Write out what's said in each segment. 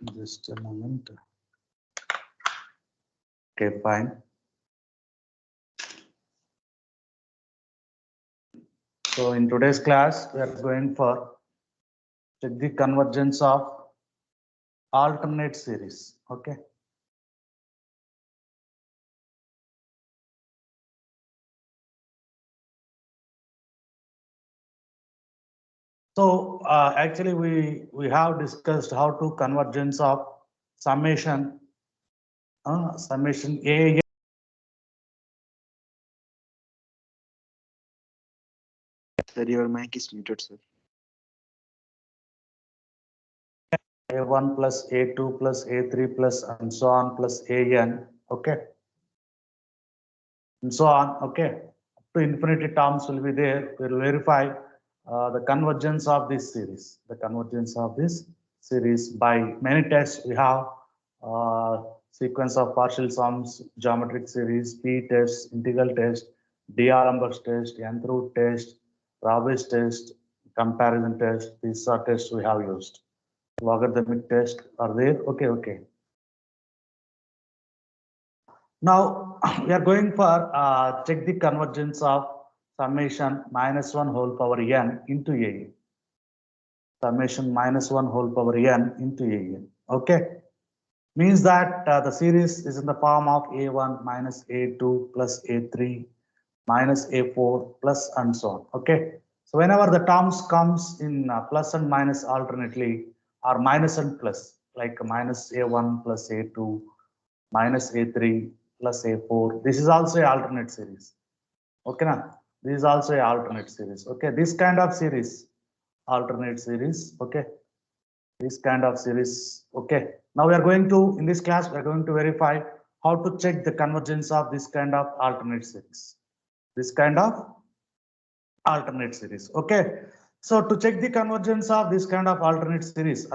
Just a moment. Okay, fine. So in today's class, we are going for check the convergence of alternate series. Okay. So actually, we have discussed how to convergence of summation summation A. Sir, your mic is muted, sir. A1 plus A2 plus A3 plus and so on plus AN, okay, and so on, okay, up to infinity terms will be there. We will verify the convergence of this series, by many tests. We have sequence of partial sums, geometric series, P test, integral test, D'Alembert test, nth root test, Rabi's test, comparison test. These are tests we have used. Logarithmic test are there. Okay. Now we are going for check the convergence of summation -1 whole power n into a. Summation -1 whole power n into a. Okay, means that the series is in the form of a1 minus a2 plus a3 minus a4 plus and so on. Okay, so whenever the terms comes in plus and minus alternately or minus and plus, like minus a1 plus a2 minus a3 plus a4, this is also a alternate series. Okay, now this is also a alternate series. Okay, this kind of series, alternate series. Okay, this kind of series. Okay, now we are going to, in this class, we are going to verify how to check the convergence of this kind of alternate series. This kind of alternate series. Okay, so to check the convergence of this kind of alternate series,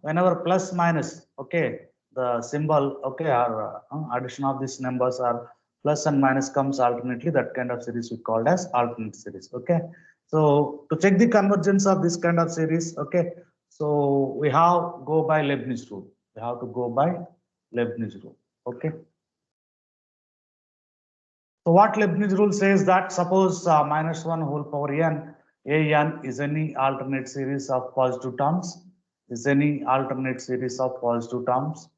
whenever plus minus, okay, the symbol, okay, or addition of these numbers are plus and minus comes alternately, that kind of series we called as alternate series. Okay, so to check the convergence of this kind of series, okay, so we have go by Leibniz rule. We have to go by Leibniz rule. Okay. So what Leibniz rule says that suppose -1 whole power n, an is any alternate series of positive terms, is any alternate series of positive terms.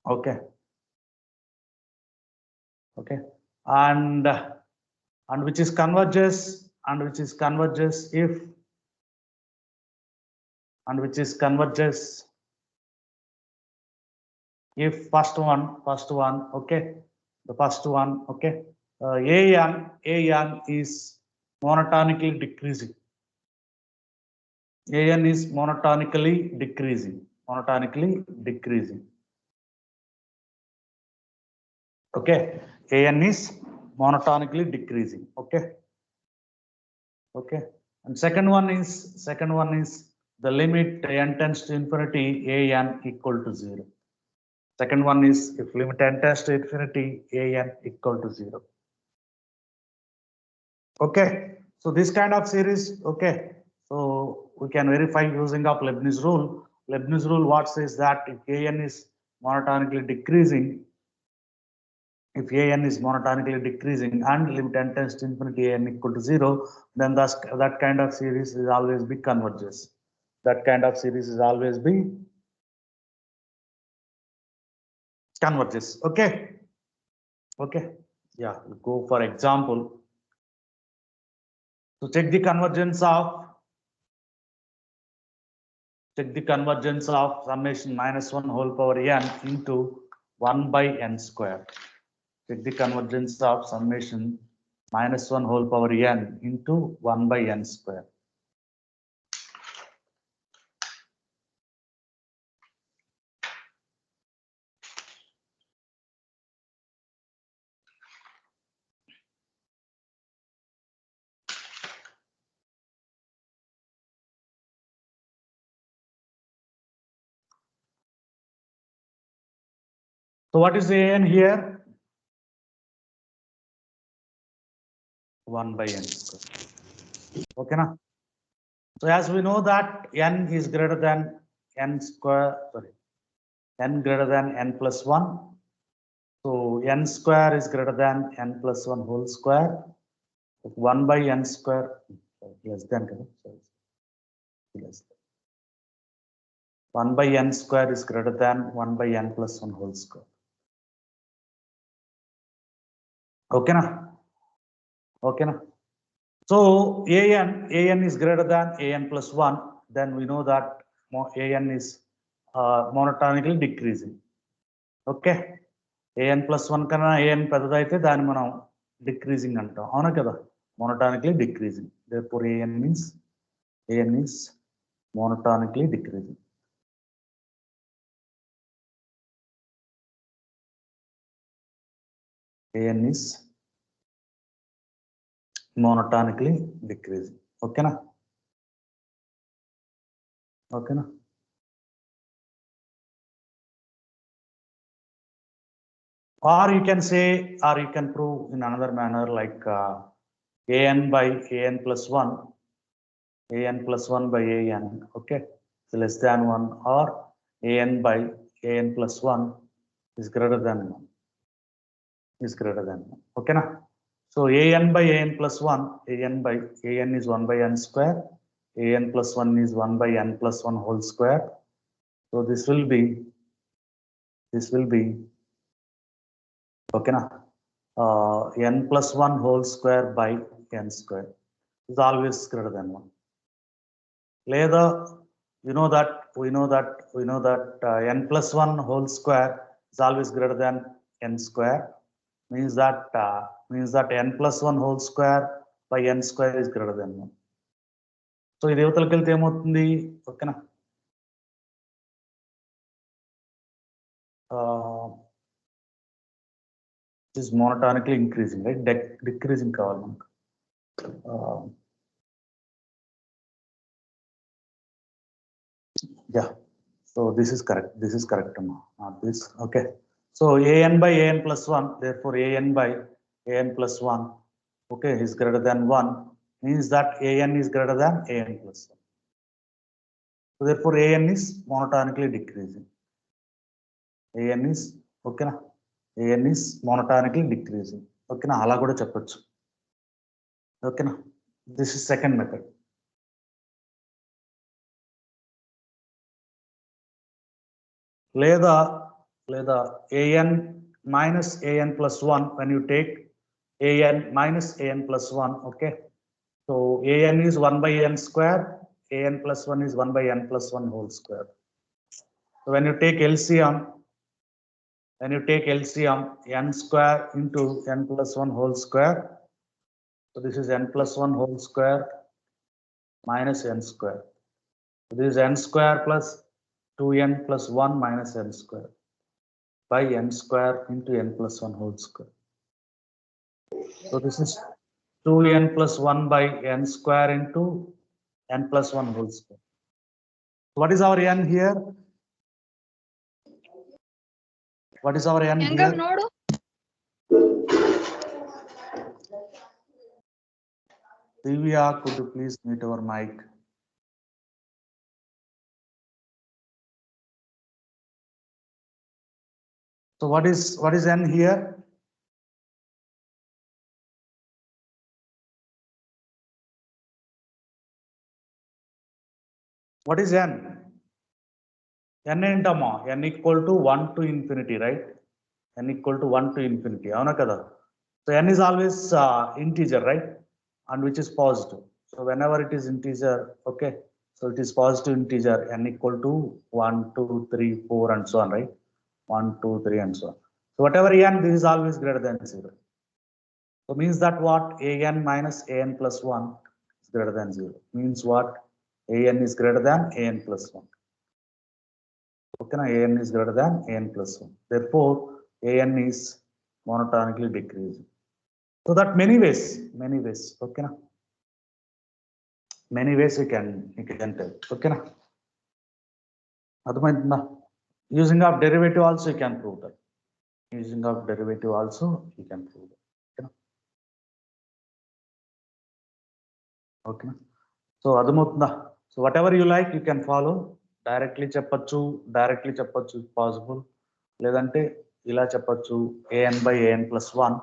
Okay. Okay. And which is converges if if first one, okay, the first one, okay, an is monotonically decreasing. An is monotonically decreasing. Okay, an is monotonically decreasing. Okay. And second one is the limit n tends to infinity, an equal to 0. Second one is if limit n tends to infinity, an equal to 0. Okay, so this kind of series, okay, so we can verify using of Leibniz rule. Leibniz rule what says that if an is monotonically decreasing, and limit n tends to infinity, an equal to 0, then that kind of series is always be converges. That kind of series is always be converges. Okay. Yeah, we go for example. So check the convergence of summation -1 whole power n into 1 by n square. Check the convergence of summation -1 whole power n into 1 by n square. So what is an here? 1 by n square. Okay na? So as we know that n is greater than n square, n greater than n plus 1. So n square is greater than n plus 1 whole square. 1 by n square less than, less than. 1 by n square is greater than 1 by n plus 1 whole square. Okay na? Okay na? So an is greater than an plus 1, then we know that an is monotonically decreasing. Okay, an plus 1 kana an pedadaithe dani manam decreasing antam avuna kada, monotonically decreasing. Therefore an is monotonically decreasing. An is monotonically decreasing. Okay na? Okay na? Or you can say, or you can prove in another manner like an by an plus 1, an plus 1 by an, okay, is less than 1, or an by an plus 1 is greater than 1, is greater than 1. Okay na? So an by an plus 1, an is 1 by n square, an plus 1 is 1 by n plus 1 whole square. So this will be okay na? N plus 1 whole square by n square is always greater than 1. Later, we know that n plus 1 whole square is always greater than n square. Means that n plus 1 whole square by n square is greater than 1. So ఇది యువతలకి వెళ్తే ఏమవుతుంది? ఓకేనా? Is monotonically increasing, right? Decreasing కావాలి మనకు. Yeah, so this is correct. This is correct. This okay. So an by an plus 1, therefore an by an plus 1, okay, is greater than 1, means that an is greater than an plus 1. So therefore an is monotonically decreasing. An is okay na? An is monotonically decreasing. Okay na? Ala kuda cheppochu. Okay na? This is second method. లేదా an minus an plus 1, when you take an minus an plus 1, okay, so an is 1 by n square, an plus 1 is 1 by n plus 1 whole square. So when you take LCM, n square into n plus 1 whole square, so this is n plus 1 whole square minus n square. So this is n square plus 2n plus 1 minus n square by n square into n plus 1 whole square. So this is 2n plus 1 by n square into n plus 1 whole square. What is our n here? What is our n here? Divya, could you please mute our mic? So what is n here? What is n? N ఏంటమ్మా? n equal to 1 to infinity, right? N equal to 1 to infinity. అవునా కదా? So n is always integer, right? And which is positive. So whenever it is integer, okay, so it is positive integer, n equal to 1, 2, 3, 4 and so on, right? 1, 2, 3 and so on. So whatever n, this is always greater than 0. So means that what? An minus an plus 1 is greater than 0. Means what? An is greater than an plus 1. Okay, na? An is greater than an plus 1. Therefore, an is monotonically decreasing. So that many ways, okay na? Many ways you can tell. Okay na? అర్థమైందా? Using of derivative also you can prove that. Using of derivative also you can prove that. Okay. So adamutunda. So whatever you like, you can follow. Directly చెప్పొచ్చు, if possible. లేదంటే ఇలా చెప్పొచ్చు, an by an plus 1,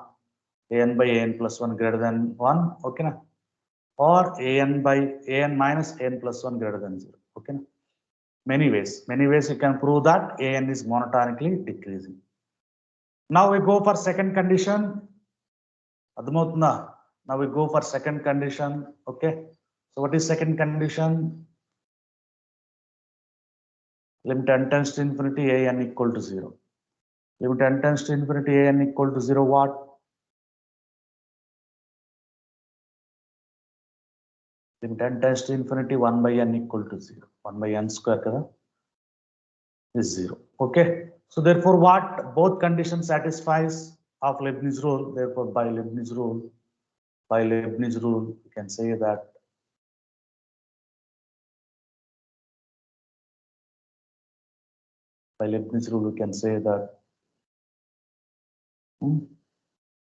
an by an plus 1 greater than 1, okay na? Or an by an minus an plus 1 greater than 0, okay na? Many ways you can prove that an is monotonically decreasing. Now we go for second condition. adamutunda. Now we go for second condition, okay? So what is second condition? Limit n tends to infinity an equal to 0. Limit n tends to infinity an equal to 0 what? Limit n tends to infinity 1 by n equal to 0. 1 by n square kada is 0. Okay. So therefore what? Both conditions satisfies of Leibniz rule. Therefore by Leibniz rule, you can say that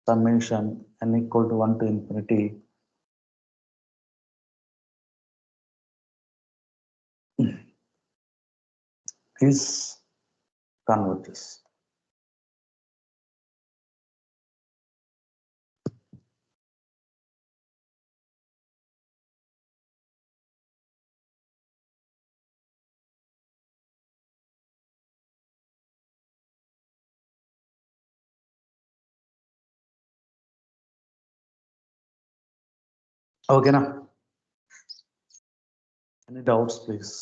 summation n equal to 1 to infinity is converges. Okay now. Any doubts, please?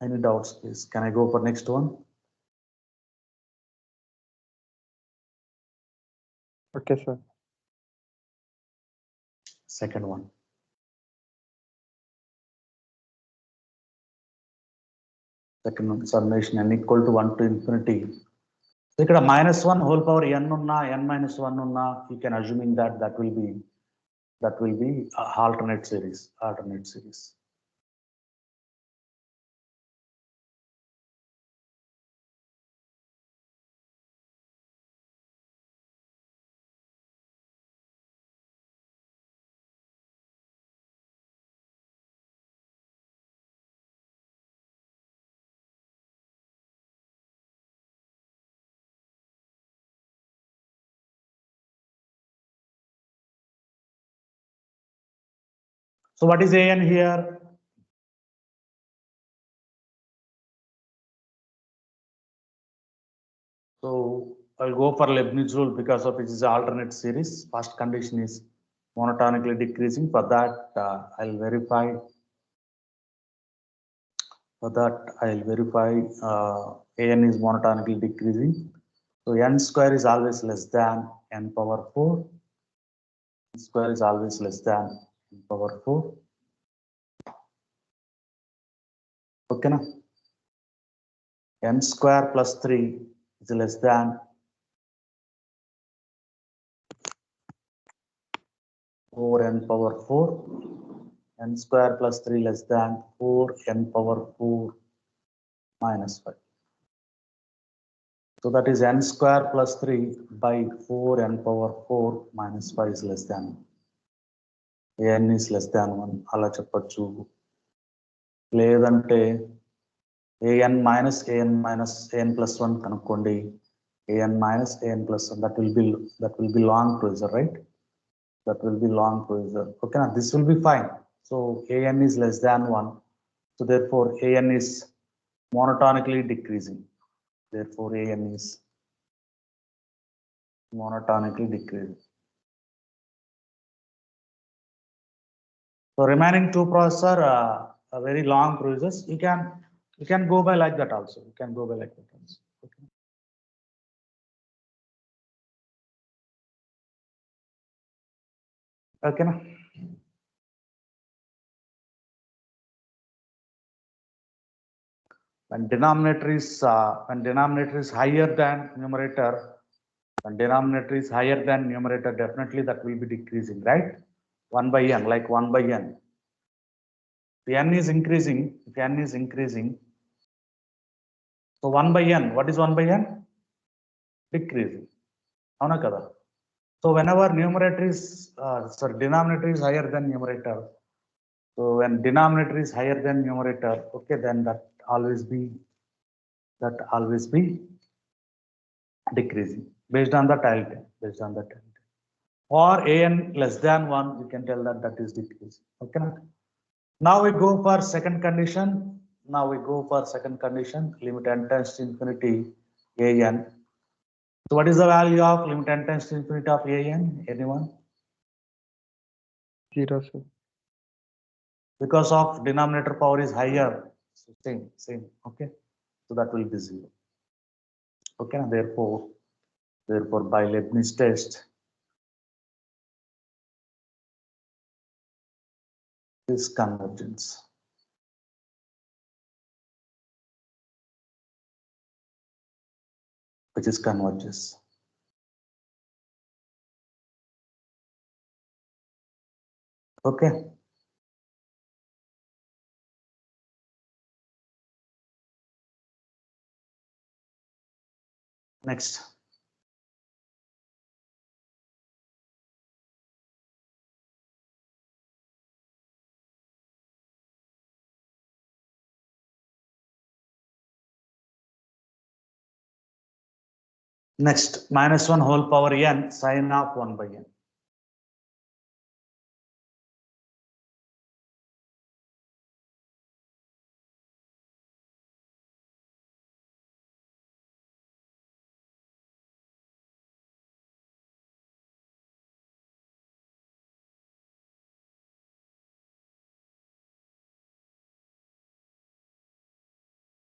Any doubts, please? Can I go for next one? Okay, sir. Second one. Second one, summation n equal to 1 to infinity. So ఇక్కడ -1 whole power n ఉన్నా n minus 1 ఉన్నా, you can assuming that will be alternate series. So what is an here? So I'll go for Leibniz rule because of it is alternate series. First condition is monotonically decreasing. For that I'll verify. An is monotonically decreasing. So n square is always less than n power 4. N square is always less than n power 4. Okay na? N square plus 3 is less than 4n power 4. N square plus 3 less than 4n power 4 minus 5. So that is n square plus 3 by 4n power 4 minus 5 is less than. n is less than 1. అలా చెప్పొచ్చు. లేదంటే an minus an plus 1 కనుక్కోండి. an minus an plus 1 that will be long closure, right? That will be long closure. Okay, now this will be fine. So an is less than 1. So therefore an is monotonically decreasing. Therefore an is monotonically decreasing. So remaining two processor are very long cruises. You can go by like that also. Okay. Okay. When denominator is higher than numerator, definitely that will be decreasing, right? 1 by n, like 1 by n. If n is increasing, so 1 by n, what is 1 by n? Decreasing. అవునా కదా? So whenever numerator is denominator is higher than numerator. So when denominator is higher than numerator, okay, then that always be decreasing based on the tilde, based on the tilde. Or an less than 1, you can tell that that is decreasing. Okay. Now we go for second condition. Limit n tends to infinity an. So what is the value of limit n tends to infinity of an? Anyone? 0, sir. Because of denominator power is higher. So same. Okay. So that will be 0. Okay. Therefore by Lebnithz test, this convergence. Which is converges. Okay. Next. Next, minus 1 whole power n sine of 1 by n.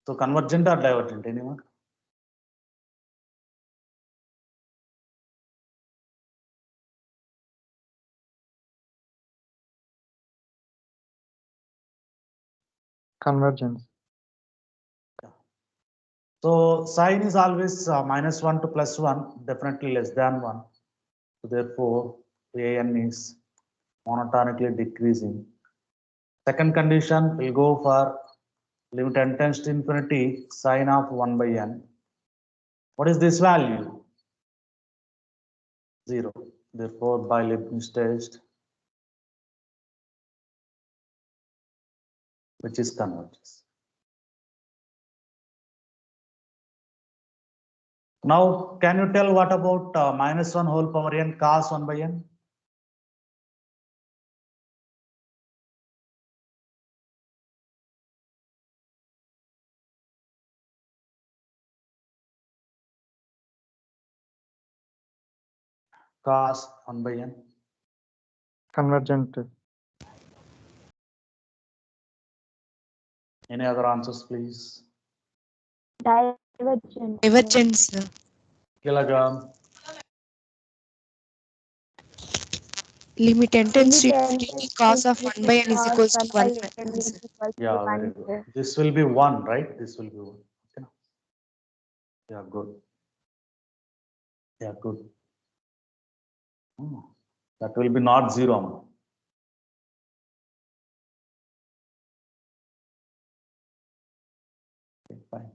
So convergent or divergent, anyone? Convergence. So sine is always minus 1 to plus 1, definitely less than 1. So therefore, an is monotonically decreasing. Second condition, we'll go for limit n tends to infinity sine of 1 by n. What is this value? 0. Therefore, by Leibniz test, which is converges. Now, can you tell what about minus 1 whole power n cos 1 by n? Cos 1 by n. Convergent. Any other answers, please? Divergence. Kilogram. Limit n tends to infinity cos of 1 by n is equals to 1. Yeah, very good. This will be 1, right? This will be 1. Okay. Yeah, good. Yeah, good. That will be not 0. Okay, fine.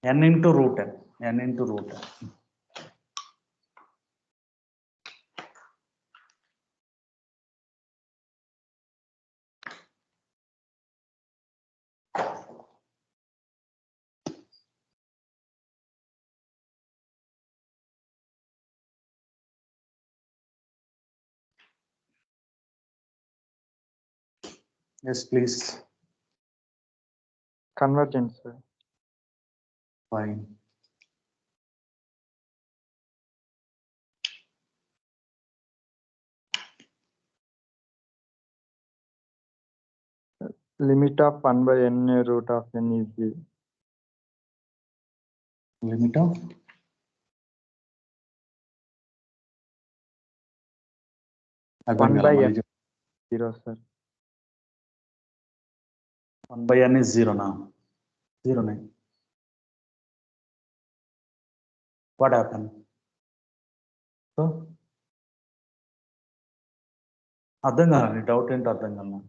N into root n. N into root n. Yes, please. Convergence. Sir. Fine. Limit of 1 by n root of n is 0. Limit of 1 by n 0, sir. 1 by n is 0 now. 0 9. What happened? So అర్థం కాదండి, doubt ఏంటి అర్థం కన్నా.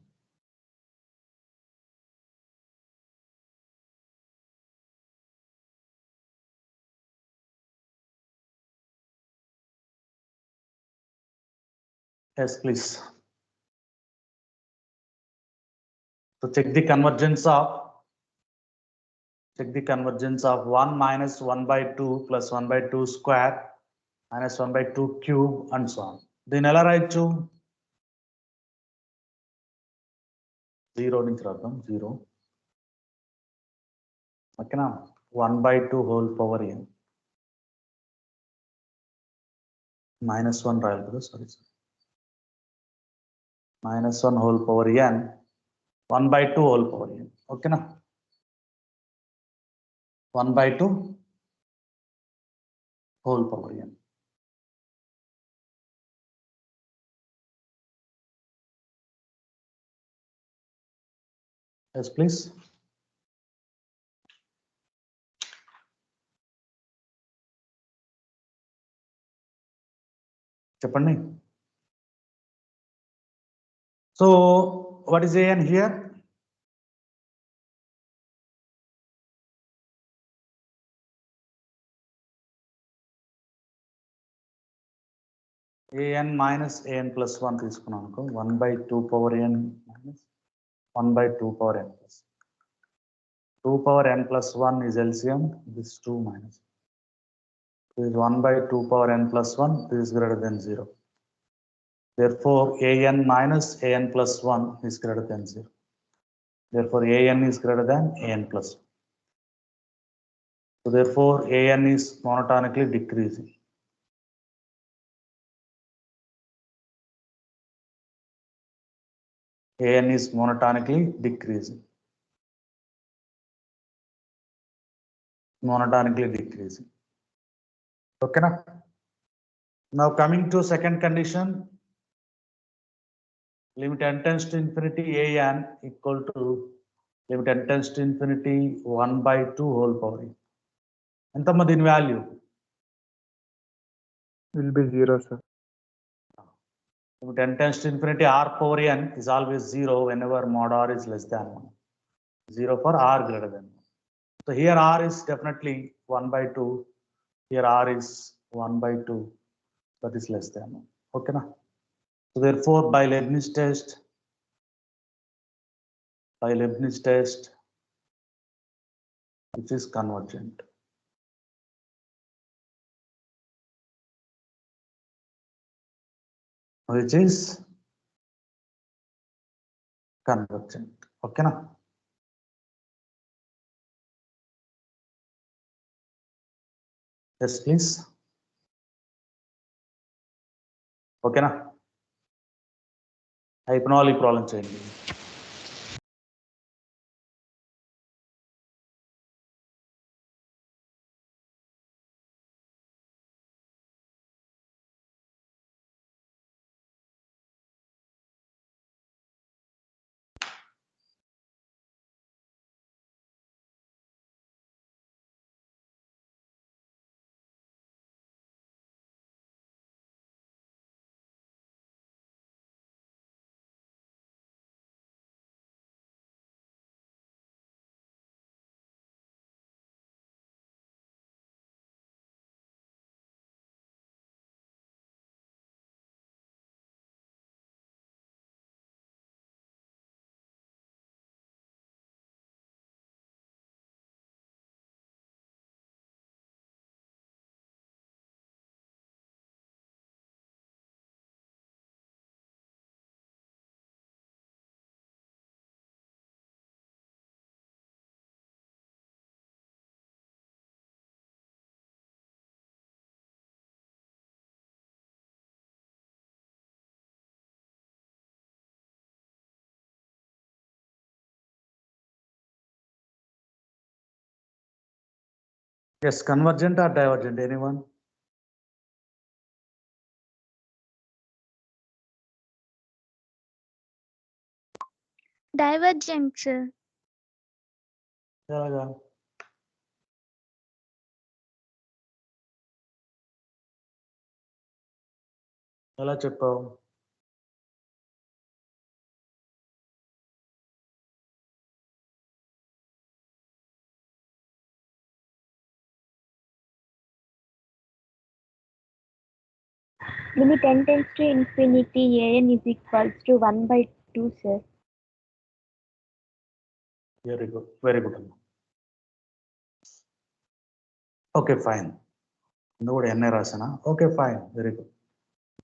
Yes, please. So check the convergence of 1 minus 1 by 2 plus 1 by 2 square minus 1 by 2 cube and so on. దీని ఎలా రాయొచ్చు? 0 నుంచి రాద్దాం. 0 ఓకేనా. 1 by 2 whole power n minus 1 రాయాలి కదా, sorry minus 1 whole power n 1 by 2 whole power n. ఓకేనా. 1 by 2 whole power n. Yes, please. చెప్పండి. So what is an here? an minus an plus 1 తీసుకున్నాం అనుకో, 1 by 2 power n minus 1 by 2 power n plus 2 power n plus 1 is LCM. This 2 minus this is 1 by 2 power n plus 1. This is greater than 0. Therefore an minus an plus 1 is greater than 0. Therefore an is greater than an plus 1. So therefore an is monotonically decreasing. An is monotonically decreasing. Monotonically decreasing. Okay na? Now coming to second condition, limit n tends to infinity an equal to limit n tends to infinity 1 by 2 whole power n. ఎంతమ్మా దీని value? Will be 0, sir. Limit n tends to infinity r power n is always 0 whenever mod r is less than 1. 0 for r greater than 1. So here r is definitely 1 by 2. Here r is 1 by 2. That is less than 1. Okay na? So therefore by Lebnithz test, which is convergent. Which is convergent. Okay na? Yes, please. Okay na? ఇప్పుడు ఈ problem చేయండి. Yes, convergent or divergent, anyone? Divergent, sir. ఎలాగా? ఎలా చెప్పావు? Limit n tends to infinity, an is equals to 1/2, sir. Very good. Very good. Okay, fine. No n rasana. Okay, fine. Very good.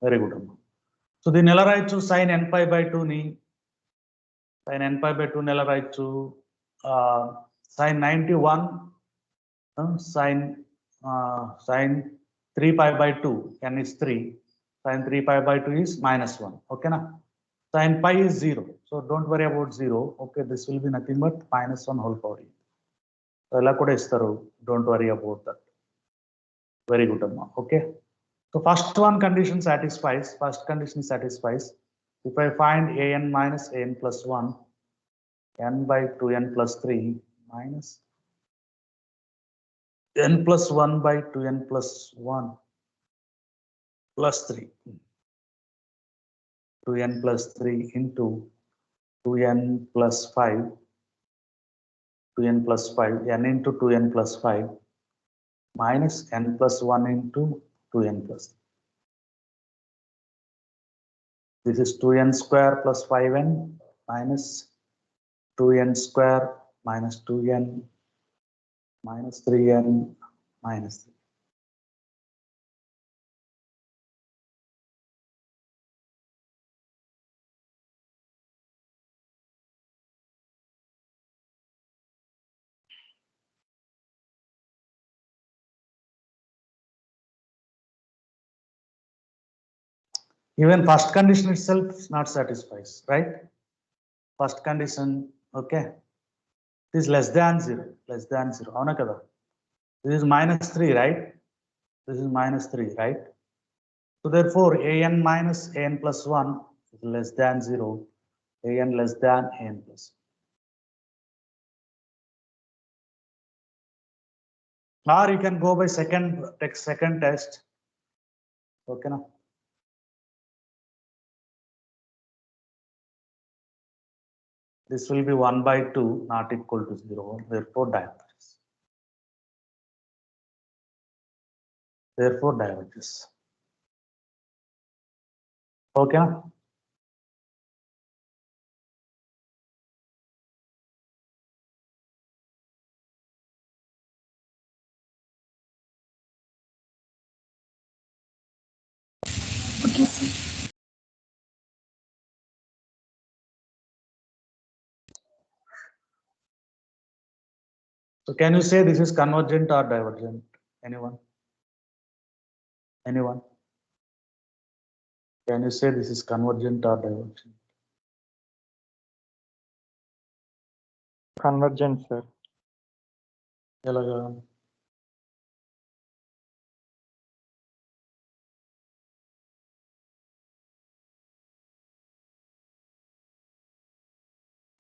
Very good. So the nela right to sin n pi by 2 ni sin n pi by 2 nela right to sin 91 sin 3 pi by 2 n is 3 sin 3 pi by 2 is -1. Okay na, sin pi is 0, so don't worry about 0. Okay, this will be nothing but -1 whole power. So ela kuda istaru, don't worry about that. Very good amma. Okay, so first one condition satisfies, first condition satisfies if I find an minus an plus 1 n by 2n plus 3 minus n plus 1 by 2n plus 1 plus 3 2n plus 3 into 2n plus 5 2n plus 5 n into 2n plus 5 minus n plus 1 into 2n plus 3. This is 2n square plus 5n minus 2n square minus 2n minus 3n minus 3. Even first condition itself is not satisfies, right? First condition, okay, it is less than 0, less than 0. Avuna kada? This is -3, right? This is -3, right? So therefore, an minus an plus 1 is less than 0, an less than an plus 1. Or you can go by second test. Okay now. This will be 1 by 2 not equal to 0, therefore diverges. Therefore diverges. Okay now. Okay, sir. So can you say this is convergent or divergent? Anyone? Anyone? Can you say this is convergent or divergent? Convergence, sir. Elaga?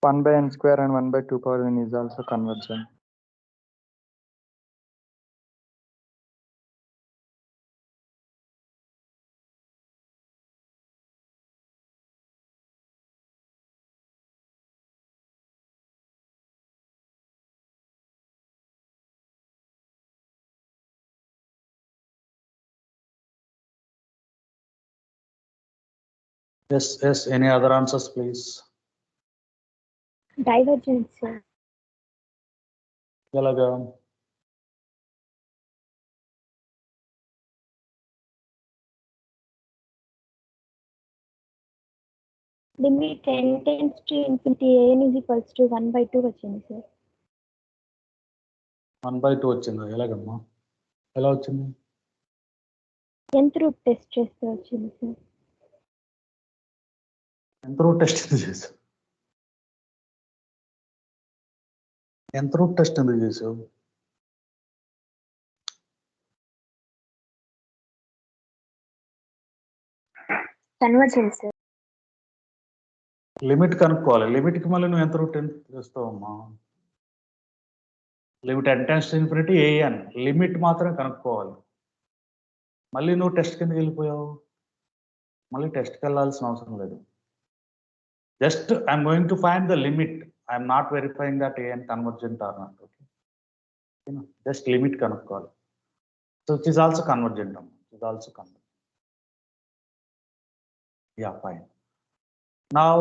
One by n square and 1 by 2 power n is also convergent. Yes, yes. Any other answers, please? Divergence, sir. Elaga? Limit n tends to infinity, an is equals to 1/2 వచ్చింది, sir. 1 by 2 వచ్చిందా? ఎలాగమ్మా? ఎలా వచ్చింది? nth route test చేస్తే వచ్చింది, sir. ఎంత route test ఎందుకు చేసావు? ఎంత రూట్ టెస్ట్ ఎందుకు చేసావు? Convergence, sir. లిమిట్ కనుక్కోవాలి. లిమిట్కి మళ్ళీ నువ్వు ఎంత రూట్ చేస్తావమ్మా? Limit n tends to infinity an, limit మాత్రం కనుక్కోవాలి. మళ్ళీ నువ్వు టెస్ట్ కిందకి వెళ్ళిపోయావు. మళ్ళీ టెస్ట్కి వెళ్ళాల్సిన అవసరం లేదు. Just I'm going to find the limit. I'm not verifying that an convergent or not. Okay, just limit కనుక్కోవాలి. So it is also convergent అమ్మా. It is also convergent. Yeah, fine. Now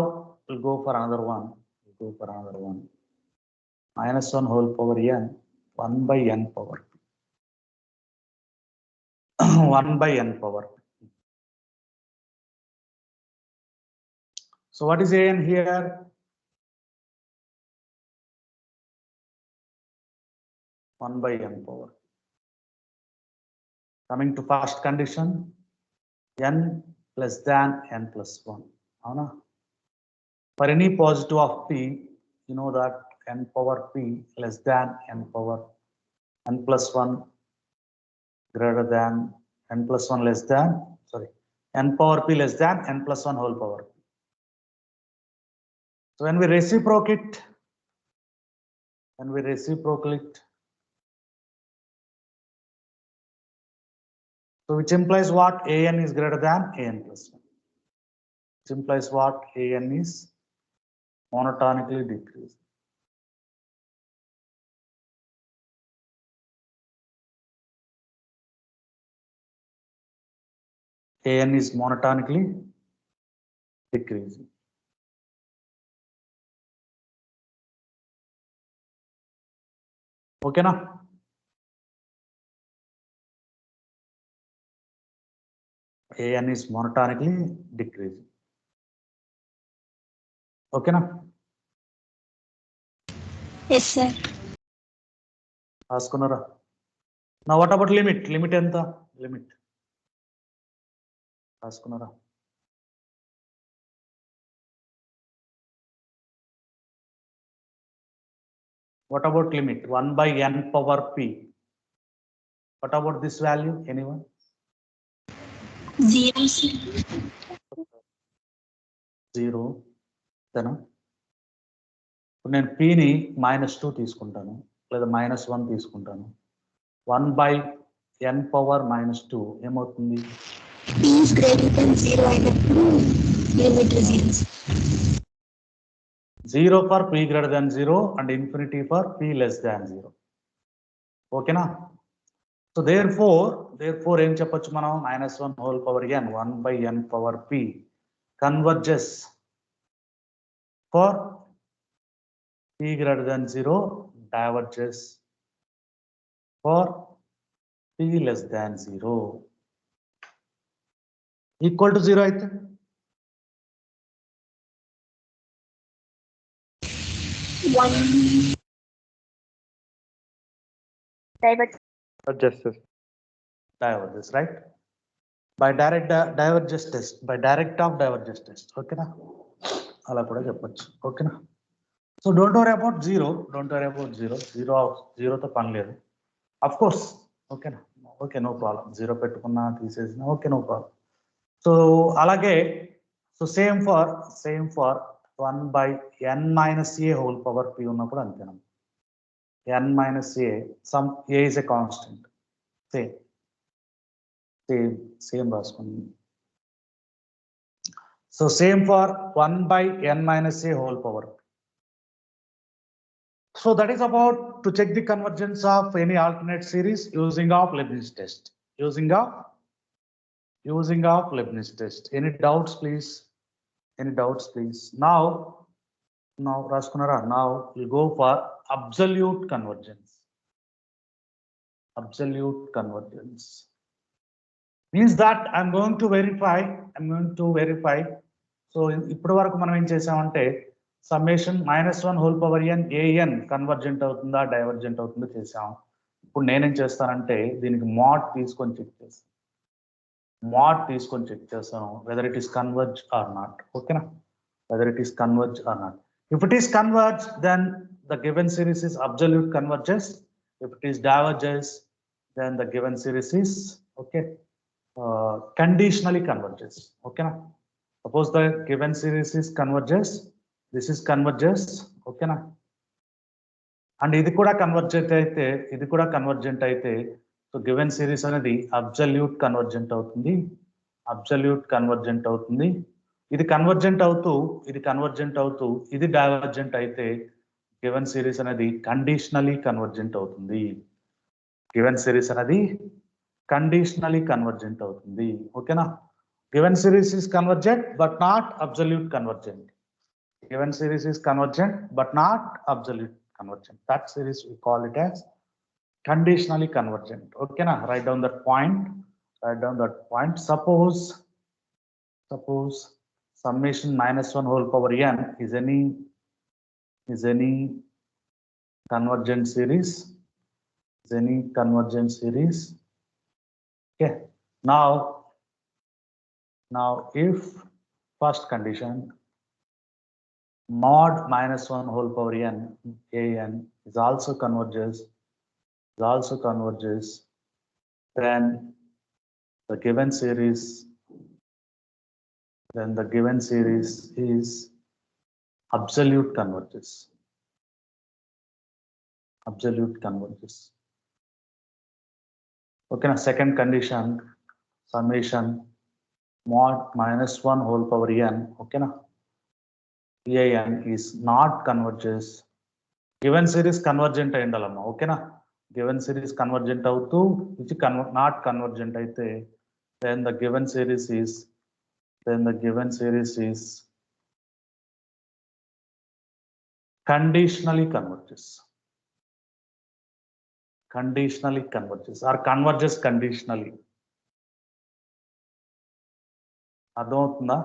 we'll go for another one. Minus 1 whole power n, 1 by n power 1 by n power. So what is an here? 1 by n power. Coming to first condition, n less than n plus 1. For any positive of p, you know that n power p less than n power n plus 1 greater than n plus 1 less than, n power p less than n plus 1 whole power p. So when we reciprocate, so which implies what? An is greater than an plus 1. Which implies what? An is monotonically decreasing. An is monotonically decreasing. Okay, now? An is monotonically decreasing. Okay, now? Yes, sir. Askunara. Now what about limit? Limit enta? Limit. Askunara. What about limit? 1 by n power p. What about this value? Anyone? 0, sir. 0. Then నేను p ని -2 తీసుకుంటాను లేదా -1 తీసుకుంటాను. 1 by n power -2 ఏమవుతుంది? P is greater than 0 అయినప్పుడు limit is 0 for p greater than 0 and infinity for p less than 0. ఓకేనా? So therefore ఏం చెప్పొచ్చు మనం? -1 whole power n, 1 by n power p converges for p greater than 0, diverges for p less than 0. Equal to 0 అయితే 1. Diverges. Diverges, right? By direct divergence test, by direct of divergence test. ఓకేనా? అలా కూడా చెప్పొచ్చు. ఓకేనా? So don't worry about 0. జీరోతో పని లేదు. Of course. ఓకేనా? Okay, no problem. 0 పెట్టుకున్నా తీసేసినా ఓకే, నో ప్రాబ్లం. సో అలాగే same for 1 by n minus a whole power p ఉన్నప్పుడు అంతేనా? n minus a, some a is a constant. Same రాసుకోండి. So same for 1 by n minus a whole power. So that is about to check the convergence of any alternate series using of Lebnithz test. Using of Lebnithz test. Any doubts, please? Now Raskunara, now we'll go for absolute convergence. Means that I'm going to verify. So ఇప్పటి వరకు మనం ఏం చేసామంటే summation -1 whole power n an convergent అవుతుందా divergent అవుతుందో చేసాం. ఇప్పుడు నేనేం చేస్తానంటే దీనికి మోడ్ తీసుకొని చెక్ చేస్తాను whether it is converge or not. ఓకేనా? Whether it is converge or not. If it is converge, then the given series is absolute converges. If it is diverges, then the given series is conditionally converges. Okay na? Suppose the given series is converges, this is converges. Okay na? And ఇది కూడా convergent అయితే so given series అనేది absolute convergent అవుతుంది. ఇది convergent అవుతూ ఇది divergent అయితే given series అనేది కండిషనలీ కన్వర్జెంట్ అవుతుంది. ఓకేనా? Given series is convergent but not absolute convergent. Given series is convergent but not absolute convergent. That series we call it as conditionally convergent. Okay, now write down that point. Write down that point. Suppose summation minus 1 whole power n is any convergent series. Is any convergent series. Okay. Now if first condition mod minus 1 whole power n an is also converges, then the given series is absolute converges. Okay, now second condition summation mod minus 1 whole power n, okay, now an is not converges. Given series convergent ayindalama, okay na. Given series convergent అవుతూ which not convergent అయితే then the given series is conditionally converges or converges conditionally. అర్థమవుతుందా?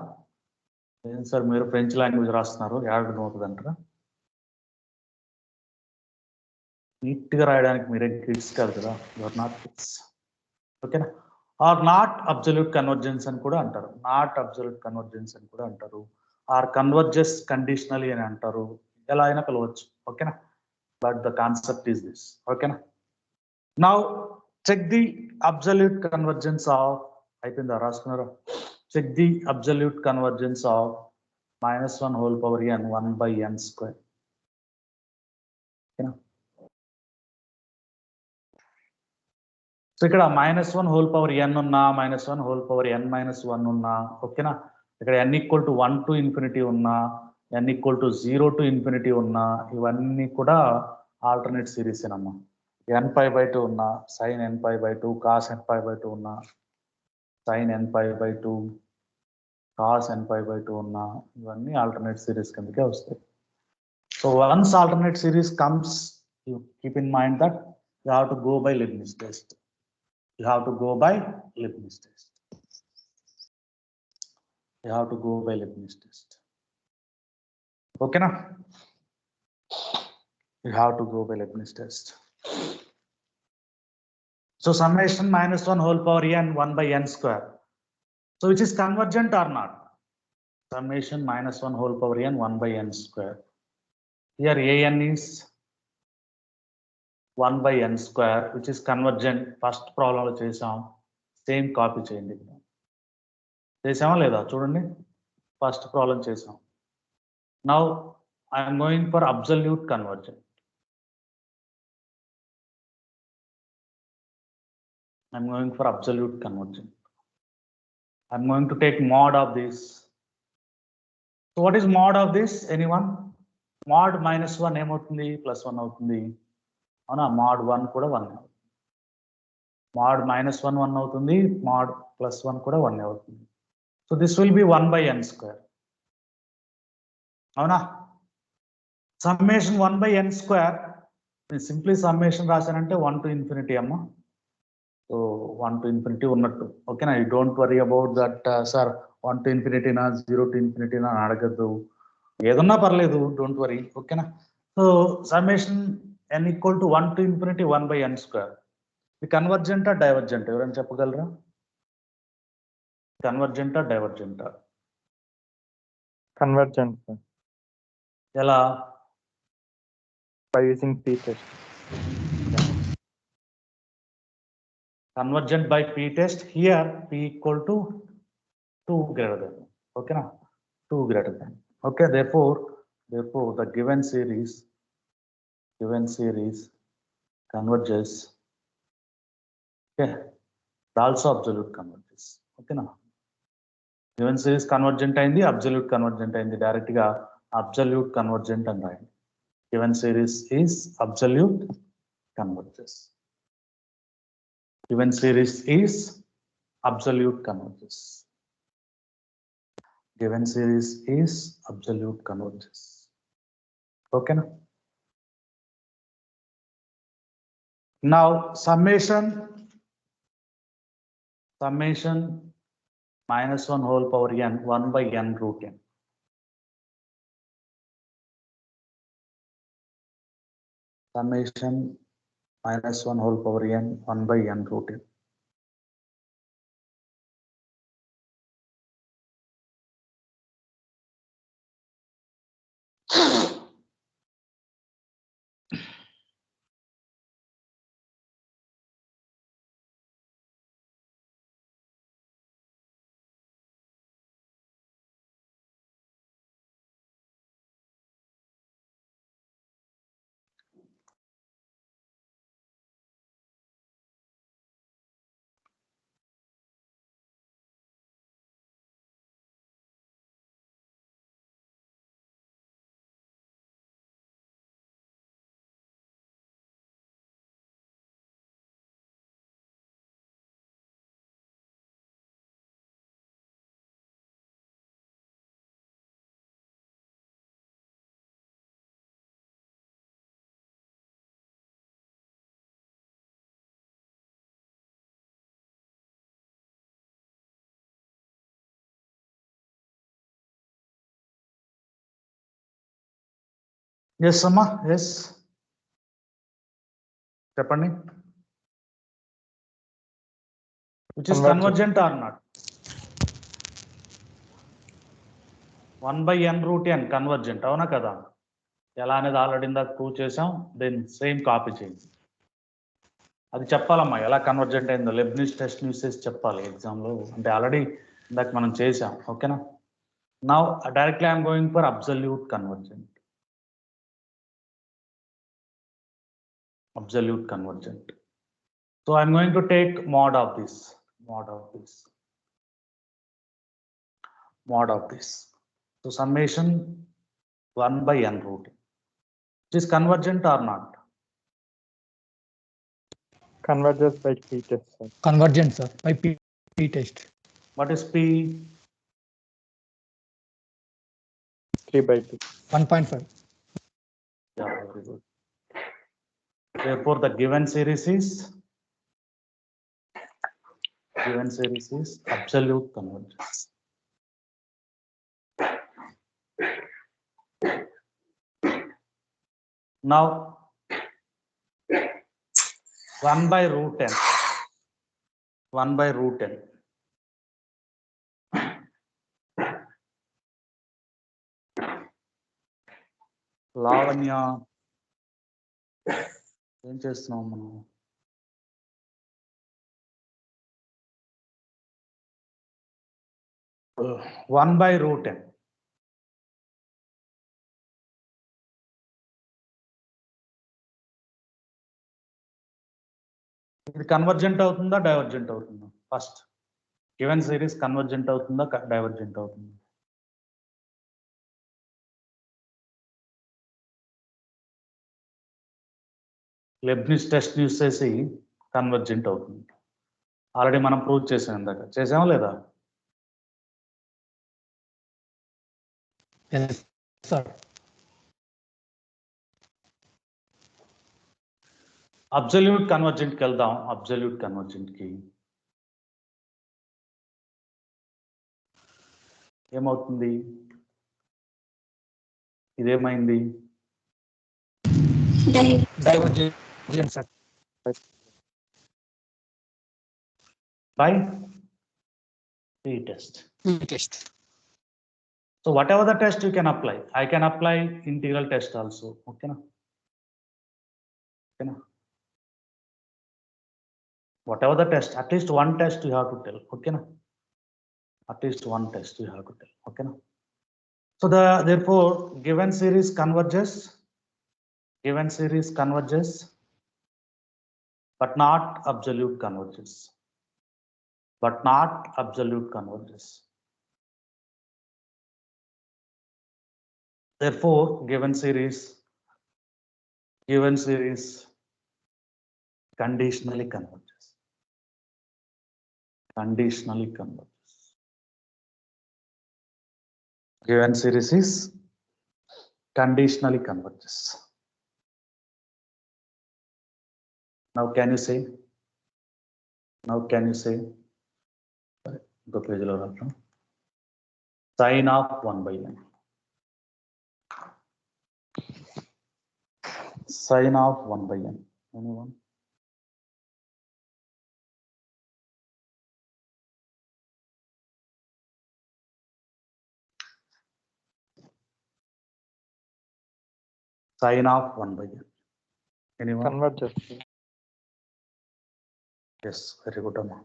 ఏం sir మీరు French language రాస్తున్నారు, అర్థమవుతుంది అంటారా? Neat గా రాయడానికి మీరే కిడ్స్ కాదు కదా, యువర్ నాట్ కిడ్స్. ఓకేనా? ఆర్ నాట్ అబ్సల్యూట్ కన్వర్జెన్స్ అని కూడా అంటారు, ఆర్ కన్వర్జెస్ కండిషనలీ అని అంటారు, ఎలా అయినా పిలవచ్చు. ఓకేనా? But the concept is this. ఓకేనా? Now check the absolute convergence of, అయిపోయిందా రాసుకున్నారా? Check the absolute convergence of minus 1 whole power n 1 by n square. ఓకేనా? సో ఇక్కడ minus 1 whole power n ఉన్నా, minus 1 whole power n minus 1 ఉన్నా, ఓకేనా? ఇక్కడ n equal to 1 to infinity ఉన్నా, n equal to 0 to infinity ఉన్నా, ఇవన్నీ కూడా ఆల్టర్నేట్ సిరీస్ ఏనమ్మా. n pi by 2 ఉన్నా, sin n pi by 2, cos n pi by 2 ఉన్నా, sin n pi by 2, cos n pi by 2 ఉన్నా, ఇవన్నీ alternate series కిందకే వస్తాయి. So once alternate series comes, you keep in mind that you have to go by Lebnithz test. Okay na? You have to go by Lebnithz test. So summation minus 1 whole power n 1 by n square. So which is convergent or not? Summation minus 1 whole power n 1 by n square. Here an is 1 by n square, which is convergent. First problem lo chesam, same copy cheyandi. Chesama leda chudandi, first problem chesam. Now I am going for absolute convergent. I'm going to take mod of this. So what is mod of this? Anyone? Mod minus 1 ఏమవుతుంది, plus 1 అవుతుంది. అవునా? mod 1 కూడా 1 అవుతుంది. mod minus 1 1 అవుతుంది, mod plus 1 కూడా 1 అవుతుంది. So this will be 1 by n square. అవునా? Summation 1 by n square, simply summation రాశానంటే 1 to infinity అమ్మా. సో 1 to infinity ఉన్నట్టు. ఓకేనా? You don't worry about that sir 1 to infinity నా 0 to infinity నా అడగద్దు, ఏదన్నా పర్లేదు, డోంట్ వరీ. ఓకేనా? So summation n equal to 1 to infinity 1 by n square. ఇది కన్వర్జెంటా డైవర్జెంట్ ఎవరైనా చెప్పగలరా? కన్వర్జెంటా డైవర్జెంటా? Convergent, sir. ఎలా? By using p test. Convergent by p test. Here p equal to 2 greater than. Okay na? 2 greater than. Okay, therefore the given series converges. Okay, it also absolute converges. Okay na? Given series convergent అయింది, absolute convergent అయింది, direct గా absolute convergent అని రాయండి. Given series is absolute converges. Given series is absolute converges. Given series is absolute convergence. Okay. Now summation minus 1 whole power n 1 by n root n. Summation minus 1 whole power n 1 by n root n. Yes, Amma. Yes. Chepandi. Which is convergent or not? 1 by n root n convergent. అవునా కదా? ఎలా అనేది already ఇందాక prove చేసాం. Then same copy చేయండి. అది చెప్పాలమ్మా ఎలా కన్వర్జెంట్ అయిందో లెబ్నిజ్ టెస్ట్ యూసేజ్ చెప్పాలి ఎగ్జామ్ లో. అంటే ఆల్రెడీ ఇందాక మనం చేసాం. ఓకేనా? Now directly I'm going for absolute convergent. Absolute convergent. So I'm going to take mod of this. So summation 1 by n root. It is convergent or not? Converges by p test, sir. Convergent, sir, by p test. What is p? 3 by 2. 1.5. Yeah, very good. Therefore, the given series is absolute convergence. Now 1 by root n. Lavanya ఏం చేస్తున్నాం మనం? One by root n. ఇది convergent అవుతుందా divergent అవుతుందా? First given series convergent అవుతుందా divergent అవుతుందా? లెబ్నిజ్ test use చేసి convergent అవుతుంది. ఆల్రెడీ మనం ప్రూవ్ చేసాం ఇందాక. చేసామా లేదా? Yes, sir. అబ్సల్యూట్ కన్వర్జెంట్కి వెళ్దాం. అబ్సల్యూట్ కన్వర్జెంట్కి ఏమవుతుంది? ఇదేమైంది? Divergent, sir. By p test. Test. So whatever the test you can apply, I can apply integral test also. Okay na? Whatever the test, at least one test you have to tell. Okay na? At least one test you have to tell. Okay na? So therefore given series converges, but not absolute converges. Therefore given series conditionally converges. given series is conditionally converges. Now can you say? Now can you say? The page sin of 1 by n. Sin of 1 by n. Anyone? Sin of 1 by n. Anyone? Converges. Yes, very good, Amma.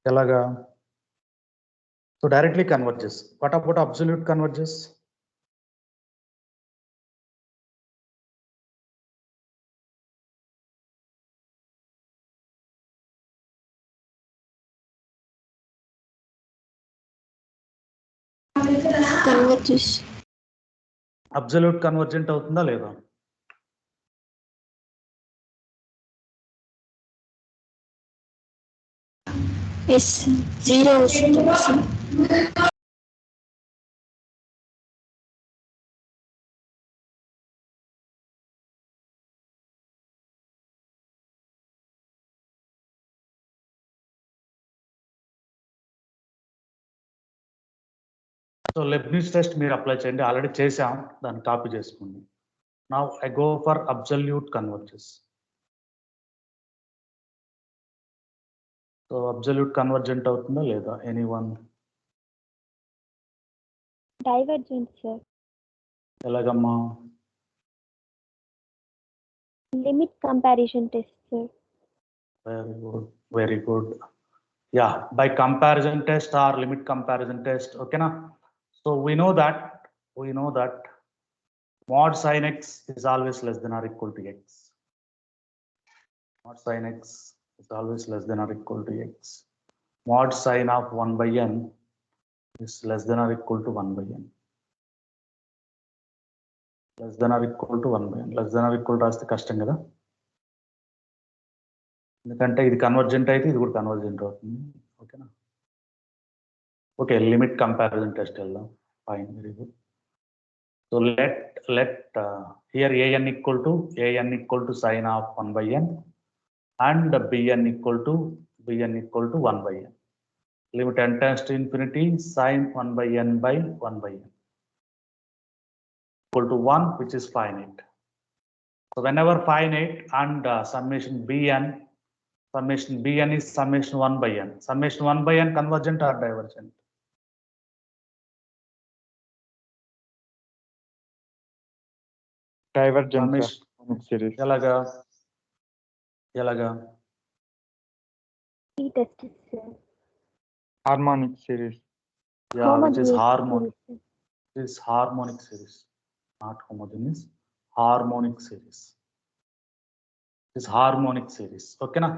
Elaga. So directly converges. What about absolute converges? Converges. Absolute convergent అవుతుందా లేదా? Yes, 0 వస్తుంది. So Lebnithz test మీరు apply చేయండి, already చేసాం, దాన్ని copy చేసుకోండి. Now I go for absolute converges. So absolute convergent అవుతుందా లేదా? Anyone? Divergent, sir. ఎలాగమ్మా? Limit comparison test, sir. Very good, very good. Yeah, by comparison test or limit comparison test, okay na? So we know that mod sin x is always less than or equal to x. Mod sin x is always less than or equal to x. Mod sin of 1 by n is less than or equal to 1 by n. Less than or equal to 1 by n. Less than or equal to రాస్తే కష్టం కదా, ఎందుకంటే ఇది convergent అయితే ఇది కూడా convergent అవుతుంది. ఓకేనా? ఓకే, లిమిట్ కంపారిజన్ టెస్ట్ వెళ్దాం. Fine, very good. So let here an equal to sin of 1 by n and bn equal to 1 by n. Limit n tends to infinity, sin 1 by n by 1 by n equal to 1, which is finite. So whenever finite and summation bn is summation 1 by n. Summation 1 by n convergent or divergent? Divergent Summation series. ఎలాగా? T-test, sir. Harmonic series. Yeah, which is Homogeneous harmonic. series, sir. This is harmonic series, not homogeneous. Harmonic series. This harmonic series. Okay na?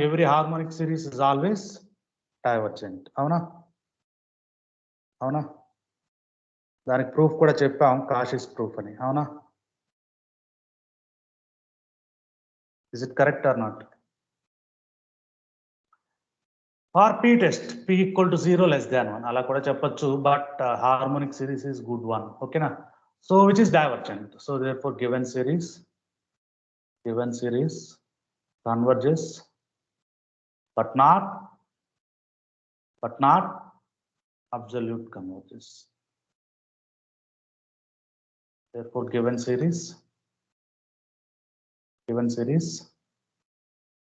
Every harmonic series is always divergent. అవునా? దానికి proof కూడా చెప్పాం, కాషిస్ proof అని. అవునా? Is it correct or not? For p test, p equal to 0 less than 1 అలా కూడా చెప్పొచ్చు, but harmonic series is good one. ఓకేనా? So which is divergent? So therefore given series converges but not absolute converges. Therefore given series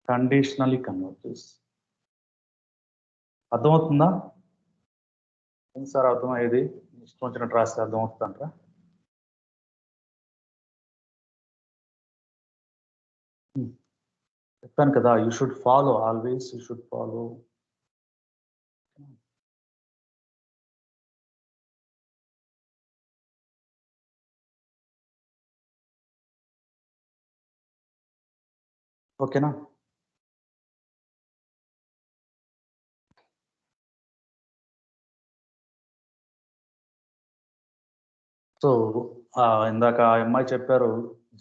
conditionally converges. అర్థమవుతుందా? Sir అర్థమయ్యేది, ఇష్టం వచ్చినట్టు రాస్తే అర్థమవుతుందంటారా? చెప్పాను కదా, you should follow, always you should follow. ఓకేనా? So ఇందాక అమ్మాయి చెప్పారు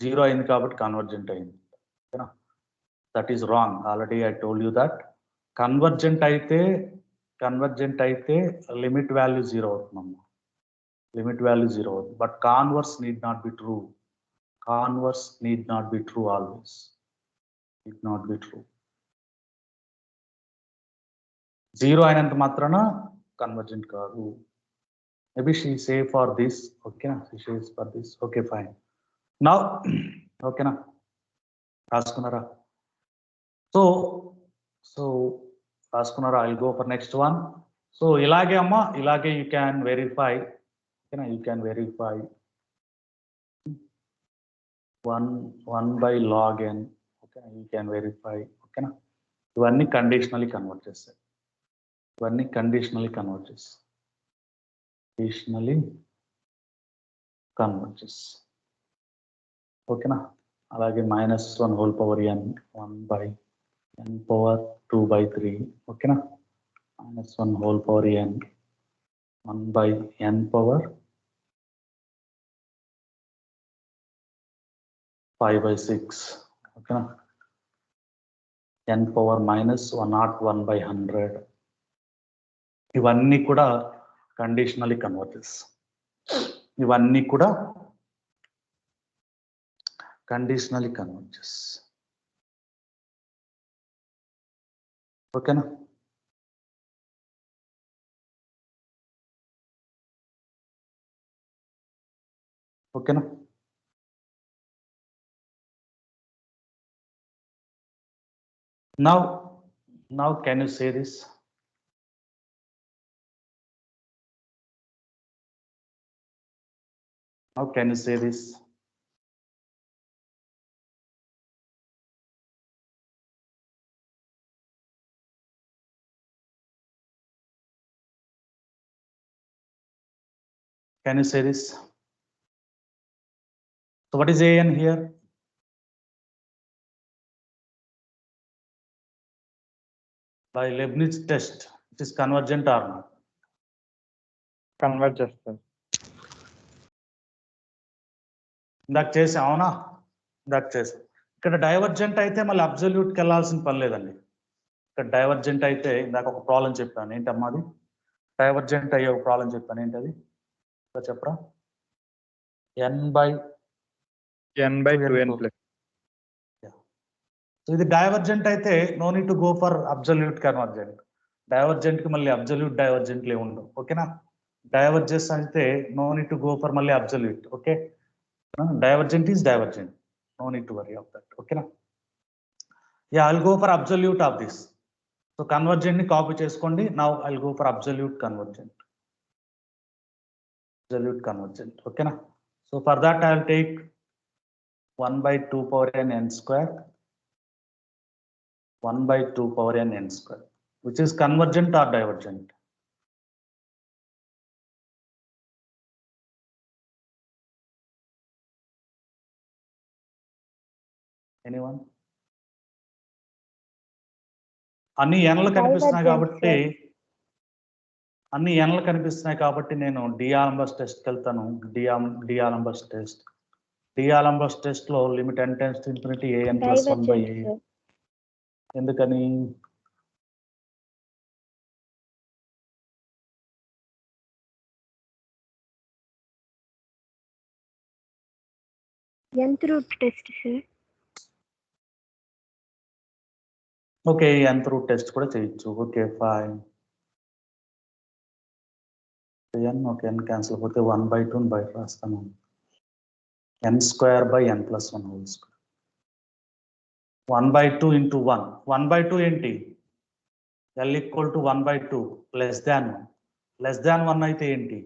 0 అయింది కాబట్టి కన్వర్జెంట్ అయింది. ఓకేనా? That is wrong. Already I told you that. Convergent అయితే limit value 0 అవుతుందమ్మా. Limit value 0 అవుతుంది. But converse need not be true. Converse need not be true always. Need not be true. 0 అయినంత మాత్రాన convergent కాదు. Maybe she say for this. Okay, she says for this. Okay, fine. Now, okay na. రాసుకున్నారా? So రాసుకున్నారా? I'll go for next one. So ఇలాగే అమ్మా, ఇలాగే you can verify. Okay, you can verify 1 by log n. Okay, you can verify. Okay na. ఇవన్నీ conditionally convert చేస్తాయి. ఇవన్నీ conditionally convert చేస్తాయి. Conditionally convert చేస్తాయి. ఓకేనా. అలాగే -1 whole power n 1 by n power 2 by 3. ఓకేనా. -1 whole power n 1 by n power 5 by 6. ఓకేనా. n power -101 by 100. ఇవన్నీ కూడా కండిషనల్లీ కన్వర్టెస్. ఇవన్నీ కూడా కండిషనల్లీ కన్వర్టెస్. ఓకేనా. ఓకేనా. Now can you say this? How can you say this? Can you say this? So what is an here? By Lebnithz test, it is convergent or not? Converge చేస్తుంది. ఇందాక చేసాం అవునా? ఇందాక చేసాం. ఇక్కడ డైవర్జెంట్ అయితే మళ్ళీ అబ్సల్యూట్కి వెళ్ళాల్సిన పని లేదండి. ఇక్కడ డైవర్జెంట్ అయితే ఇందాక ఒక ప్రాబ్లం చెప్పాను. ఏంటమ్మా అది? డైవర్జెంట్ అయ్యే ఒక ప్రాబ్లం చెప్పాను. ఏంటది? చెప్పరా? n by 2n plus. So ఇది డైవర్జెంట్ అయితే no need to go for absolute convergent. Divergent కి మళ్ళీ అబ్సల్యూట్ డైవర్జెంట్లు ఉండవు. ఓకేనా. డైవర్జెన్స్ అయితే no need to go for మళ్ళీ absolute. Okay. Divergent is divergent. No need to worry of that. ఓకేనా. Yeah I'll go for absolute of this. So convergent ని copy చేసుకోండి. Now I'll go for absolute convergent. Absolute convergent. Okay na. So for that I will take 1 by 2 power n n square, 1 by 2 power n n square, which is convergent or divergent? Anyone? అన్ని ఎన్లు కనిపిస్తున్నాయి కాబట్టి నేను డిఆల్ంబర్స్ test వెళ్తాను. డిఆల్ంబర్స్ test. డిఆల్ంబర్స్ test లో limit n tends to infinity an plus 1 by a. ఎందుకని? nth root test sir. Okay, nth root test కూడా చేయొచ్చు. Okay fine. n okay, n cancel అయిపోతే 1 by 2 బయట రాస్తాను. n square by n plus 1 whole square. 1 by 2 into 1. 1 by 2 ఏంటి? l equal to 1 by 2 less than 1. Less than 1 అయితే ఏంటి?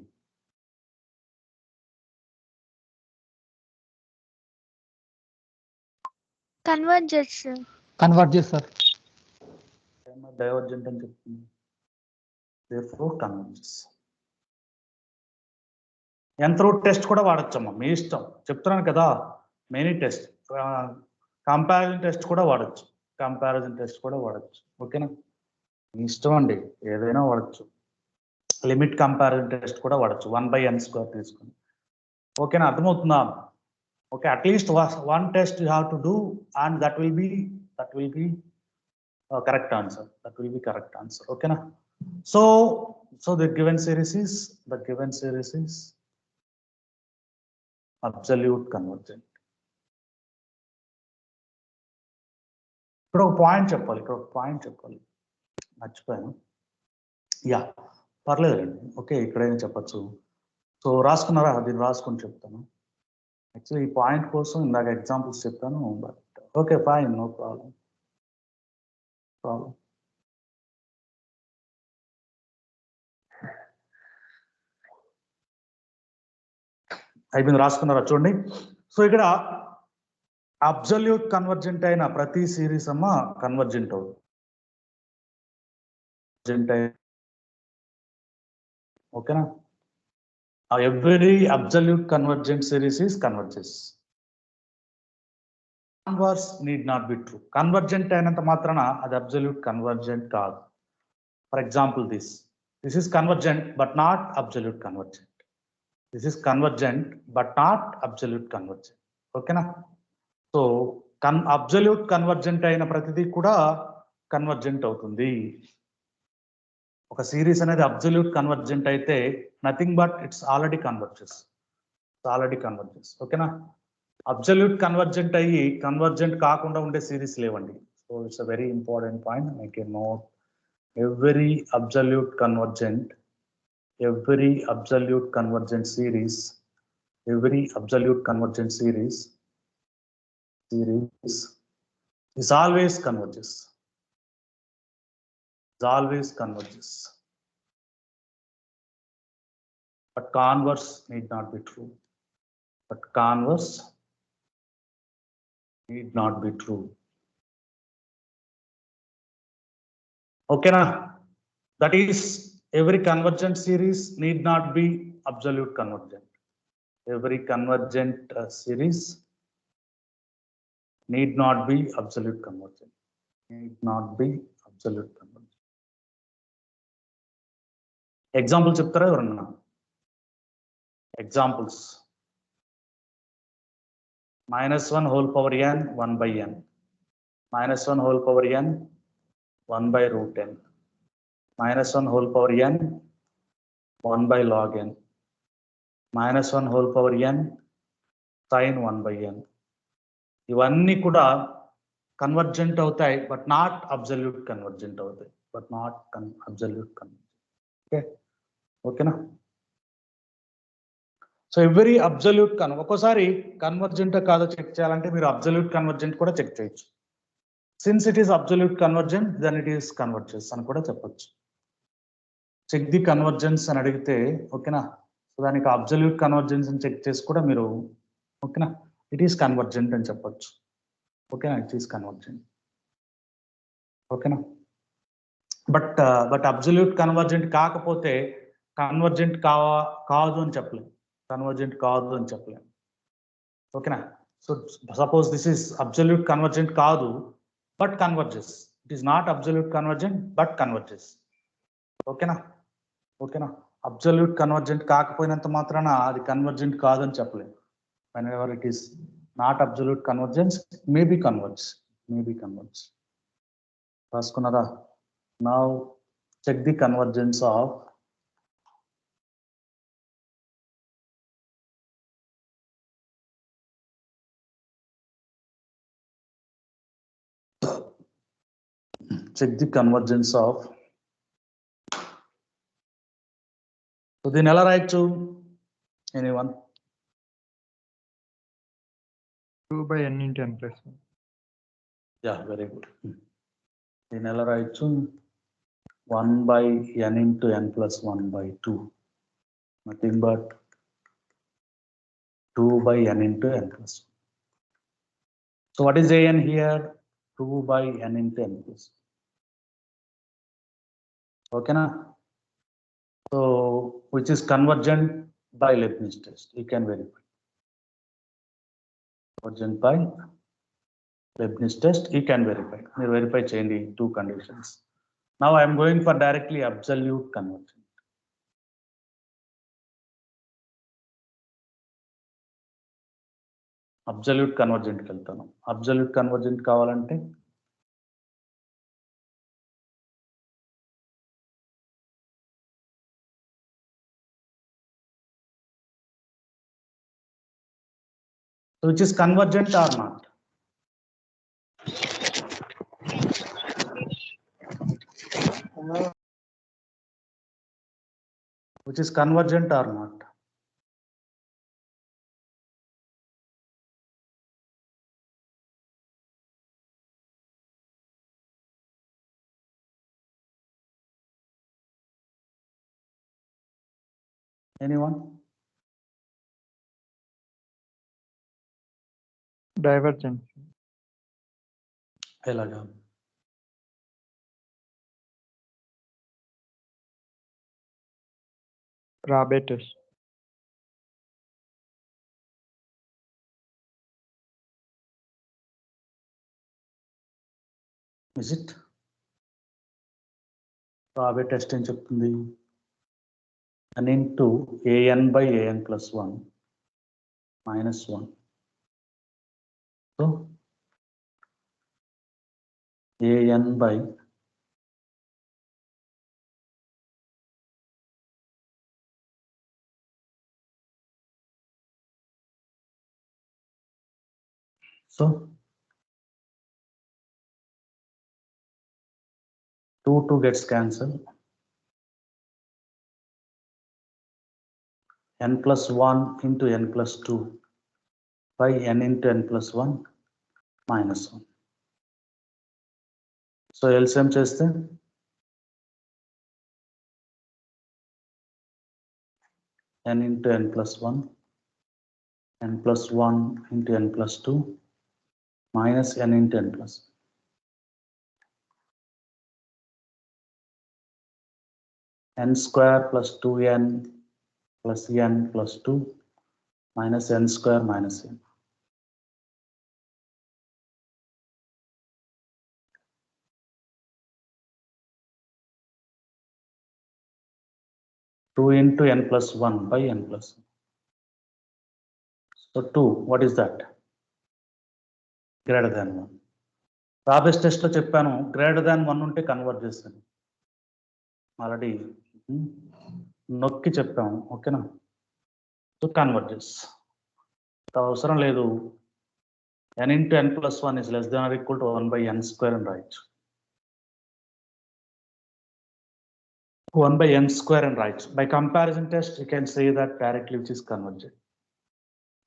Convergence sir. Converges, sir. Divergent అని చెప్తుంది. therefore converges. nth root test కూడా వాడచ్చమ్మా, మీ ఇష్టం. చెప్తున్నాను కదా, మెనీ టెస్ట్. కంపారిజన్ టెస్ట్ కూడా వాడచ్చు. కంపారిజన్ టెస్ట్ కూడా వాడచ్చు. ఓకేనా. మీ ఇష్టం అండి, ఏదైనా వాడచ్చు. లిమిట్ కంపారిజన్ టెస్ట్ కూడా వాడచ్చు. 1 by n square తీసుకుని. ఓకేనా, అర్థమవుతుందా? Okay, at least 1 test you have to do and that will be That will be correct answer. That will be correct answer. Okay na? So the given series is absolute convergent. ఇక్కడ ఒక point చెప్పాలి మర్చిపోయాను. Yeah పర్లేదండి. Okay, ఇక్కడైనా చెప్పచ్చు. So రాసుకున్నారా? దీన్ని రాసుకొని చెప్తాను. యాక్చువల్లీ ఈ పాయింట్ కోసం ఇందాక ఎగ్జాంపుల్స్ చెప్పాను. But okay fine, no problem. అయిపోయింది, రాసుకున్నారా? చూడండి. సో ఇక్కడ అబ్సల్యూట్ కన్వర్జెంట్ అయిన ప్రతి సిరీస్ అమ్మ కన్వర్జెంట్ అవుతుంది. ఓకేనా? Every absolute convergent series is converges. Converse need not be true. Convergent అయినంత మాత్రాన అది అబ్సల్యూట్ కన్వర్జెంట్ కాదు. For example this is convergent but not absolute convergent. This is convergent but not absolute convergent. ఓకేనా? So absolute convergent అయిన ప్రతిదీ కూడా convergent అవుతుంది. ఒక సిరీస్ అనేది అబ్సల్యూట్ కన్వర్జెంట్ అయితే nothing but it's already converges. ఓకేనా? అబ్సల్యూట్ కన్వర్జెంట్ అయ్యి కన్వర్జెంట్ కాకుండా ఉండే సిరీస్ లేవండి. So it's a very important point. Make a note. Every absolute convergent series is always converges. But converse need not be true. Okay na? That is, every convergent series need not be absolute convergent. Every convergent series need not be absolute convergent. Example చెప్తారా ఎవరన్నా? Examples. -1 whole power n 1 by n. -1 whole power n 1 by root n. -1 whole power n 1 by log n. -1 whole power n sin 1 by n. ఇవన్నీ కూడా convergent అవుతాయి, but not absolute convergent అవుతాయి. ఓకేనా? So every absolute ఒక్కోసారి convergent కాదో check చేయాలంటే మీరు absolute convergent కూడా చెక్ చేయొచ్చు. Since it is absolute convergent then it is convergence అని కూడా చెప్పొచ్చు. చెక్ ది కన్వర్జెన్స్ అని అడిగితే ఓకేనా, సో దానికి అబ్సల్యూట్ కన్వర్జెన్స్ అని చెక్ చేసి కూడా మీరు ఓకేనా ఇట్ ఈస్ కన్వర్జెంట్ అని చెప్పొచ్చు. ఓకేనా, ఇట్ ఈస్ కన్వర్జెంట్. ఓకేనా? బట్ అబ్సల్యూట్ కన్వర్జెంట్ కాకపోతే కన్వర్జెంట్ కాదు అని చెప్పలేం. ఓకేనా? So suppose this is absolute convergent కాదు but converges. It is not absolute convergent but converges. ఓకేనా? అబ్సల్యూట్ కన్వర్జెంట్ కాకపోయినంత మాత్రాన అది కన్వర్జెంట్ కాదని చెప్పలేం. whenever it is not absolute convergence, may be converge. రాసుకున్నారా? Now check the convergence of so దీన్ని ఎలా రాయొచ్చు? Anyone? 2 by n into n plus 1. Yeah, very good. దీన్ని ఎలా రాయొచ్చు? 1 by n into n plus 1 by 2. Nothing but 2 by n into n plus 1. So what is an here? 2 by n into n plus 1. Okay na? So which is convergent by Lebnithz test. You can verify. Convergent by Lebnithz test. You can verify. You verify changing two conditions. Now I am going for directly absolute convergent. Absolute convergent వెళ్తాను. Absolute convergent కావాలంటే which is convergent or not? Which is convergent or not? Anyone? Divergence. Elaga. Rabe test. Is it? Rabe test in చెప్తుంది n into an by an plus 1 minus 1. So an by so 2 gets cancelled. N plus 1 into n plus 2 by n into n plus 1 minus 1. So LCM చేస్తే n into n plus 1, n plus 1 into n plus 2 minus n into n plus 1. N square plus 2n plus n plus 2 minus n square minus n. Two into n plus 1 by n plus 1. So 2, what is that? Greater than 1. రాబేస్ test లో చెప్పాను greater than 1 ఉంటే convert చేస్తాను already నొక్కి చెప్పాము ఓకేనా so convert చేస్తా అవసరం లేదు n into n plus 1 is less than or equal to 1 by n square and right 1 by n square and right. By comparison test you can say that directly which is convergent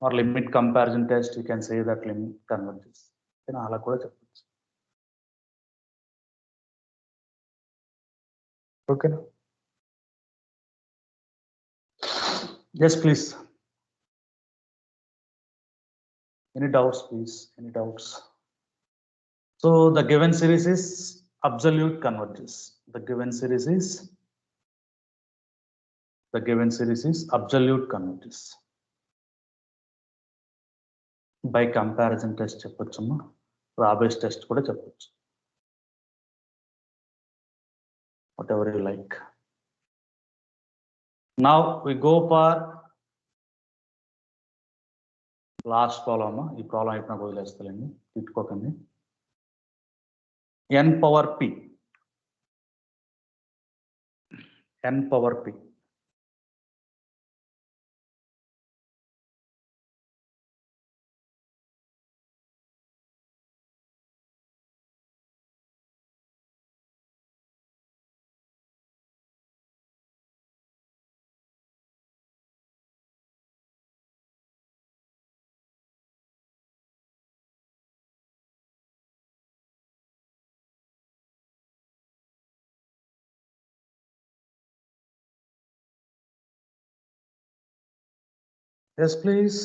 or limit comparison test you can say that limit converges ఓకేనా అలా కూడా చెప్పచ్చు ఓకేనా yes please any doubts please any doubts so the given series is absolute convergence the given series is absolute convergence by comparison test చెప్పొచ్చమ్మా Raabe's test కూడా చెప్పొచ్చు whatever you like. Now we go for last problem. ఈ problem అయిపోయినా వదిలేస్తానండి తిట్టుకోకండి n power p yes please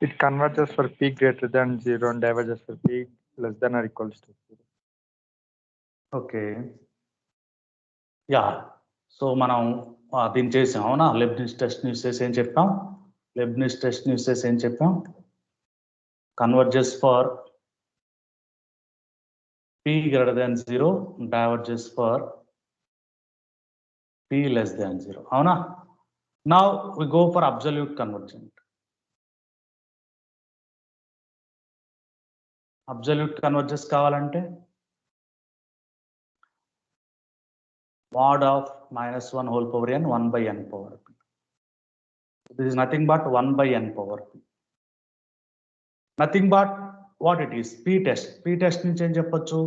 It converges for p greater than 0 and diverges for p less than or equals to 0. okay yeah so మనం దీన్ని చేసాం అవునా లెబ్నిజ్ test use చేసి ఏం చెప్పాం లెబ్నిజ్ test use చేసి ఏం చెప్పాం converges for p greater than 0 diverges for p less than 0 అవునా now we go for absolute convergent absolute convergence కావాలంటే mod of minus 1 whole power n 1 by n power p This is nothing but 1 by n power p. Nothing but what it is, p test. P test నుంచి ఏం చెప్పొచ్చు?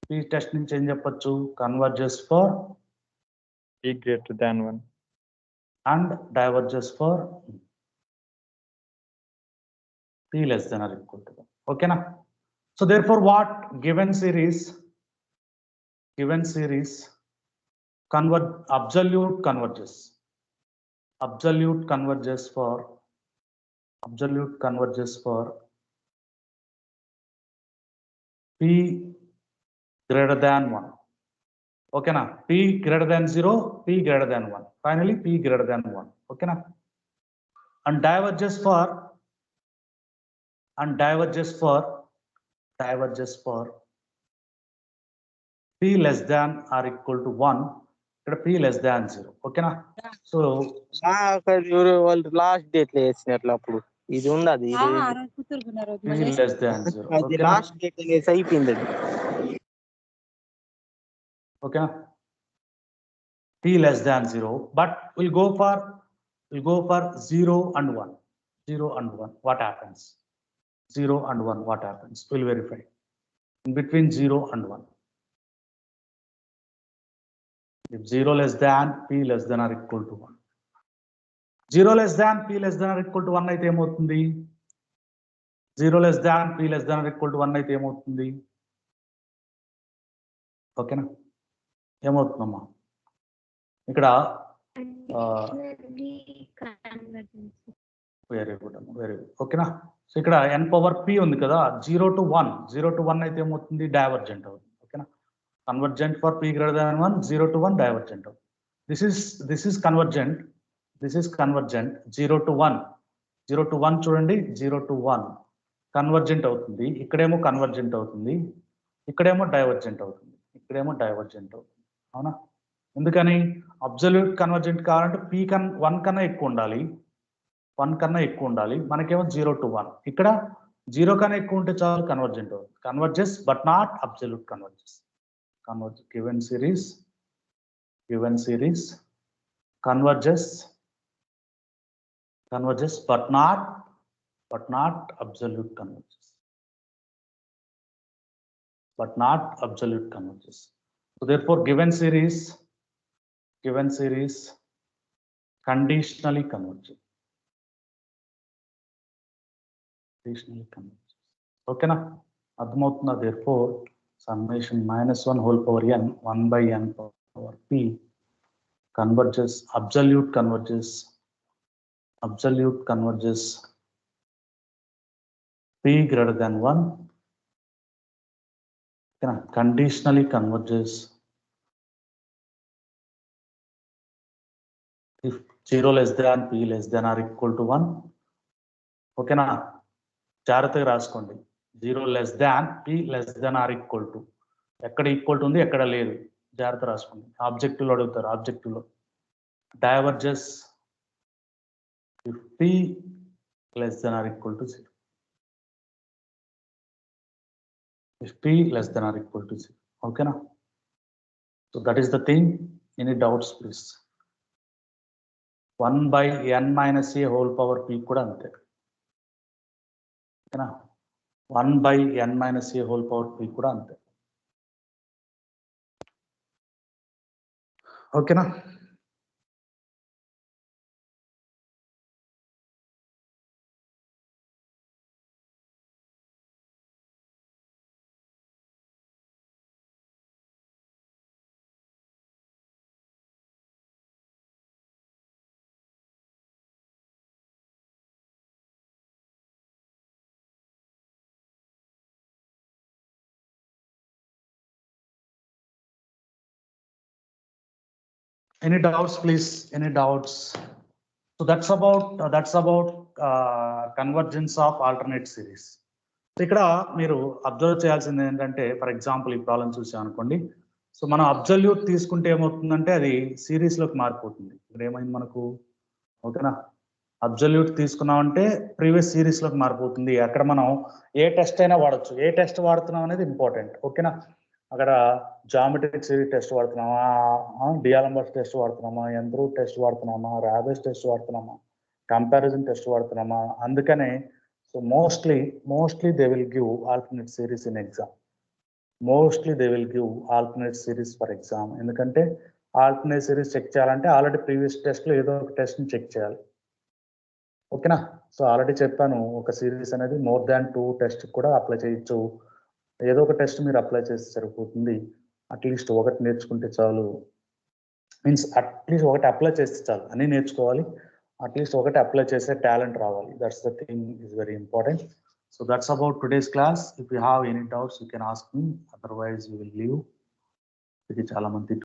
P test నుంచి ఏం చెప్పొచ్చు? Converges for p greater than 1 and diverges for p less than or equal to 1. Okay na? So therefore what given series absolute converges for p greater than 1. Okay na? P greater than 0, p greater than 1. Finally p greater than 1. Okay na? And diverges for p less than or equal to 1. ఇక్కడ p less than 0. Okay na? So వాళ్ళు last date లో వేసినట్లు అప్పుడు ఇది ఉండదు p less than 0. అది Okay na? Last date అనేసి అయిపోయింది అది. Okay na? P less than 0, but we'll go for 0 and 1. 0 and 1, what happens? 0 and 1, what happens? We'll verify. In between 0 and 1. If 0 less than, p less than or equal to 1. 0 less than, p less than or equal to 1 అయితే ఏమవుతుంది? 0 less than, p less than or equal to 1 అయితే ఏమవుతుంది? ఓకేనా? ఏమవుతుందమ్మా? ఇక్కడ very good అమ్మా, very good. ఓకేనా? So ఇక్కడ n power p ఉంది కదా, 0 to 1 అయితే ఏమవుతుంది? డైవర్జెంట్ అవుతుంది. ఓకేనా? Convergent for p greater than 1, 0 to 1 divergent. This is convergent. 0 to 1 చూడండి, 0 to 1 కన్వర్జెంట్ అవుతుంది. ఇక్కడేమో కన్వర్జెంట్ అవుతుంది, ఇక్కడేమో డైవర్జెంట్ అవుతుంది, అవునా? ఎందుకని? అబ్సల్యూట్ కన్వర్జెంట్ కావాలంటే p 1 కన్నా ఎక్కువ ఉండాలి. మనకేమో 0 to 1. ఇక్కడ 0 కన్నా ఎక్కువ ఉంటే చాలు, కన్వర్జెంట్ అవుతుంది. Converges but not absolute converges. Given series converges but not absolute converges. So therefore given series conditionally converges. Okay na? అర్థమవుతుందా? Therefore summation -1 whole power n 1 by n power p converges, absolute converges p greater than 1. Okay, conditionally converges if 0 less than, p less than or equal to 1. Okay na? జాగ్రత్తగా రాసుకోండి. 0 less than, p less than or equal to. ఎక్కడ equal to ఉంది, ఎక్కడ లేదు, జాగ్రత్త రాసుకోండి. ఆబ్జెక్టివ్లో అడుగుతారు. ఆబ్జెక్టివ్లో diverges if p less than or equal to 0. If p less than or equal to 0. Okay na? So that is the thing. Any doubts please? 1 by n minus a whole power p కూడా అంతే. ఓకేనా? 1 by n minus a whole power p కూడా అంతే. ఓకేనా? Any doubts please? Any doubts? So that's about convergence of alternate series. So ఇక్కడ మీరు observe చేయాల్సింది ఏంటంటే, ఫర్ ఎగ్జాంపుల్ ఈ ప్రాబ్లం చూసాం అనుకోండి. సో మనం అబ్జల్యూట్ తీసుకుంటే ఏమవుతుందంటే అది సిరీస్ లోకి మారిపోతుంది. ఇక్కడ ఏమైంది మనకు? ఓకేనా? అబ్జల్యూట్ తీసుకున్నామంటే ప్రీవియస్ సిరీస్ లోకి మారిపోతుంది. అక్కడ మనం ఏ టెస్ట్ అయినా వాడచ్చు. ఏ టెస్ట్ వాడుతున్నాం అనేది ఇంపార్టెంట్. ఓకేనా? అక్కడ జామెట్రిక్ సిరీస్ టెస్ట్ వాడుతున్నామా, డిఆర్ఎంబర్స్ టెస్ట్ వాడుతున్నామా, ఎంత్రూట్ టెస్ట్ వాడుతున్నామా, రాబేస్ టెస్ట్ వాడుతున్నామా, కంపారిజన్ టెస్ట్ వాడుతున్నామా? అందుకనే so mostly they will give alternate series in exam. Mostly they will give alternate series for exam. ఎందుకంటే ఆల్టర్నేట్ సిరీస్ చెక్ చేయాలంటే already previous టెస్ట్లో ఏదో ఒక టెస్ట్ని చెక్ చేయాలి. ఓకేనా? సో ఆల్రెడీ చెప్పాను, ఒక సిరీస్ అనేది మోర్ దాన్ 2 టెస్ట్ కూడా అప్లై చేయొచ్చు. ఏదో ఒక టెస్ట్ మీరు అప్లై చేస్తే సరిపోతుంది. అట్లీస్ట్ ఒకటి నేర్చుకుంటే చాలు. మీన్స్ అట్లీస్ట్ ఒకటి అప్లై చేస్తే చాలు. అన్నీ నేర్చుకోవాలి, అట్లీస్ట్ ఒకటి అప్లై చేసే టాలెంట్ రావాలి. That's the thing is very important. So that's about today's class. If you have any doubts, you can ask me. Otherwise, we will leave. ఇది చాలా మంది